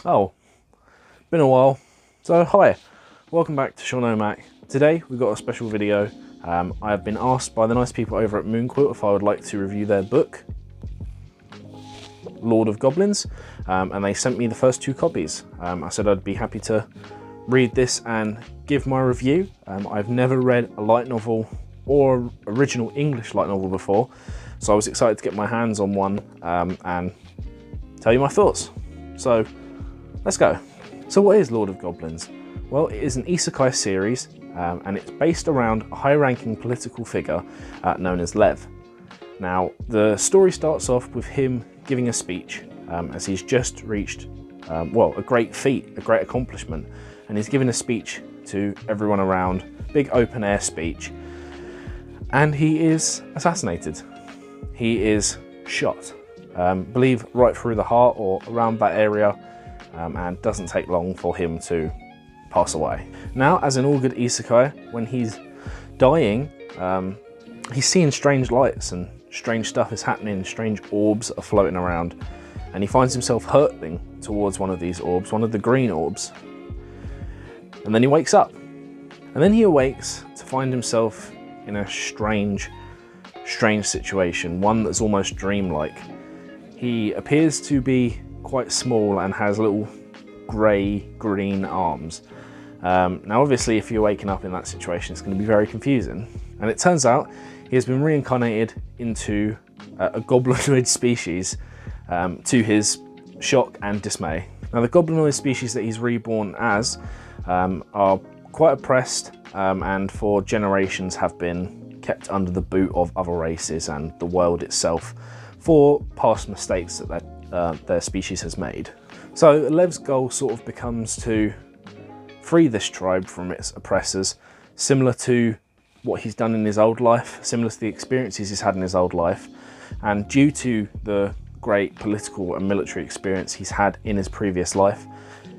Oh, been a while. So hi, welcome back to Sean O'Mac. Today we've got a special video. I have been asked by the nice people over at Moonquill if I would like to review their book, Lord of Goblins, and they sent me the first 2 copies. I said I'd be happy to read this and give my review. I've never read a light novel or original English light novel before, so I was excited to get my hands on one and tell you my thoughts. So let's go. So what is Lord of Goblins? Well, it is an isekai series and it's based around a high-ranking political figure known as Lev. Now, the story starts off with him giving a speech as he's just reached, well, a great feat, a great accomplishment, and he's giving a speech to everyone around, big open-air speech, and he is assassinated. He is shot, believe right through the heart or around that area, and doesn't take long for him to pass away. Now, as in all good isekai, when he's dying, he's seeing strange lights and strange stuff is happening, strange orbs are floating around, and he finds himself hurtling towards one of these orbs, one of the green orbs. And then he wakes up. And then he awakes to find himself in a strange situation, one that's almost dreamlike. He appears to be quite small and has little grey-green arms. Now obviously if you're waking up in that situation, it's going to be very confusing. And it turns out he has been reincarnated into a goblinoid species, to his shock and dismay. Now the goblinoid species that he's reborn as are quite oppressed and for generations have been kept under the boot of other races and the world itself for past mistakes that their species has made. So Lev's goal sort of becomes to free this tribe from its oppressors, similar to what he's done in his old life, similar to the experiences he's had in his old life, and due to the great political and military experience he's had in his previous life,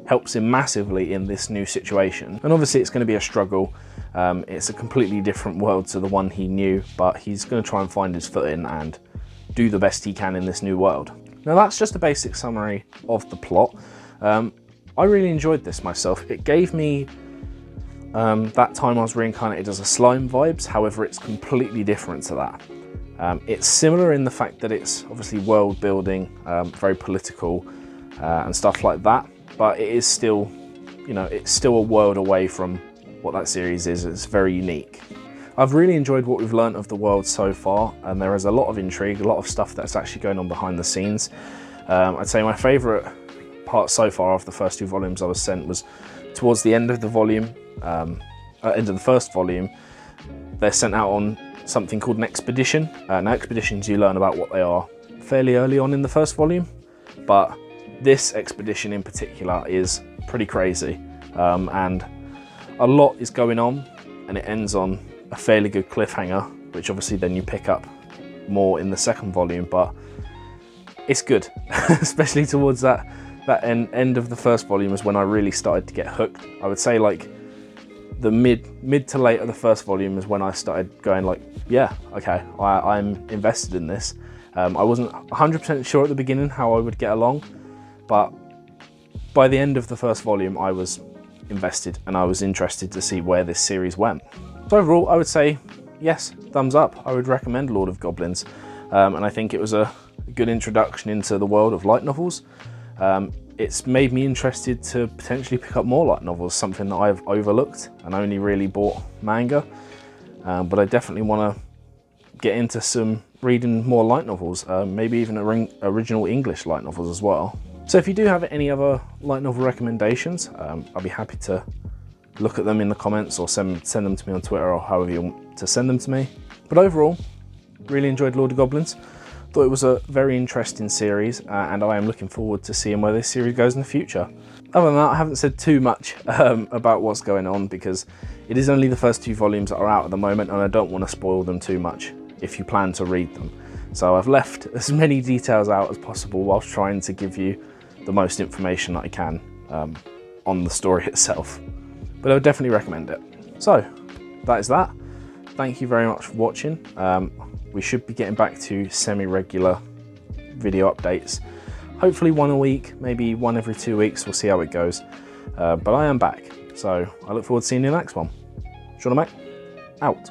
helps him massively in this new situation. And obviously it's going to be a struggle. It's a completely different world to the one he knew, but he's going to try and find his footing and do the best he can in this new world. Now that's just a basic summary of the plot. I really enjoyed this myself. It gave me that time I was reincarnated as a slime vibes, however it's completely different to that. It's similar in the fact that it's obviously world building, very political and stuff like that, but it is still, you know, it's still a world away from what that series is. It's very unique. I've really enjoyed what we've learnt of the world so far, and there is a lot of intrigue, a lot of stuff that's actually going on behind the scenes. I'd say my favourite part so far of the first 2 volumes I was sent was towards the end of the volume, end of the first volume. They're sent out on something called an expedition. Now expeditions, you learn about what they are fairly early on in the first volume, but this expedition in particular is pretty crazy, and a lot is going on, and it ends on a fairly good cliffhanger, which obviously then you pick up more in the second volume, but it's good. Especially towards that end of the first volume is when I really started to get hooked. I would say like the mid to late of the first volume is when I started going like, yeah, okay, I'm invested in this. I wasn't 100% sure at the beginning how I would get along, but by the end of the first volume I was invested and I was interested to see where this series went. So overall I would say yes, thumbs up. I would recommend Lord of Goblins, and I think it was a good introduction into the world of light novels. It's made me interested to potentially pick up more light novels, something that I've overlooked and only really bought manga, but I definitely want to get into some reading more light novels, maybe even original English light novels as well. So if you do have any other light novel recommendations, I'll be happy to look at them in the comments or send them to me on Twitter or however you want to send them to me. But overall, really enjoyed Lord of Goblins. Thought it was a very interesting series, and I am looking forward to seeing where this series goes in the future. Other than that, I haven't said too much about what's going on because it is only the first 2 volumes that are out at the moment, and I don't want to spoil them too much if you plan to read them. So I've left as many details out as possible whilst trying to give you the most information that I can on the story itself. But I would definitely recommend it. So that is that. Thank you very much for watching. We should be getting back to semi-regular video updates Hopefully one a week, maybe one every 2 weeks. We'll see how it goes. But I am back, so I look forward to seeing you in the next one. Sean and Mac, out.